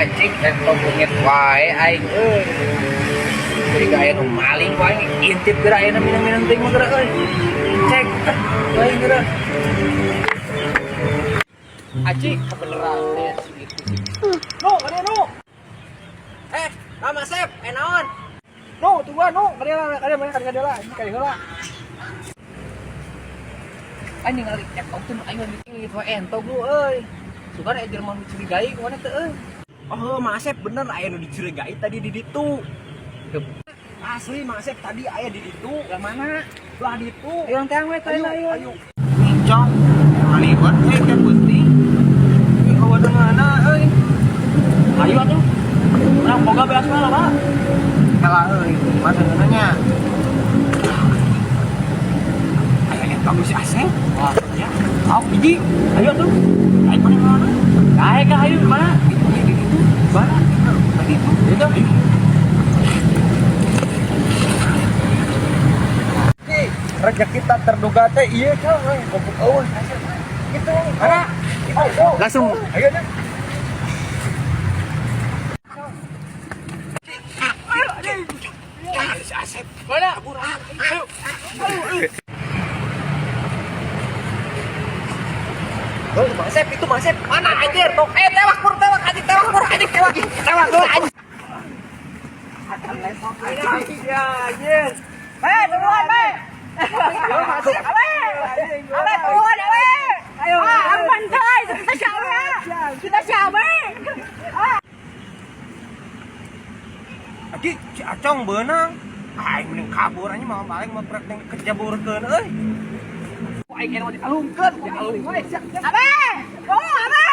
Cik dan ngomongin wae aing jadi gaya nu maling wae intip gerak aya minang-minang teuing mah gerak euy cek wae gerak aci kebeneran teh segitu no ada no Mama Sep naon no tunggu no kada lah ini kada heula anjing ngali cek auto aing mikir wae ento gua euy sugan aya jelema nu curigai kumaha teh euy oh Masep bener aya nu dicurigai tadi di ditu asli Masep tadi aya di ditu yang mana lah ditu yang teh we teh ayo nincong aliwat teh penting ini kawan mana euy ayo atuh urang boga beas mah lah kalah euy mah nanya aya eta geus aseng wah ya au hiji ayo tuh ayo mana ayo ayo mana mana lagi itu rezeki kita terduga teh iya kan goblok eueuh gitu mana langsung ayo dah ayo Asep mana kabur ayo oh Masep itu Masep mana anjir tok tewak pur tewak anjing tewak pur anjing tewak lu anjing akan lesok ya anjir buruan ayo Masep buruan ayo aman guys kita siapa Aki si Acong beunang aing mending kabur anjing mah balik mah prek kejaburkeun euy aing kena dialungkeun we abe oh abe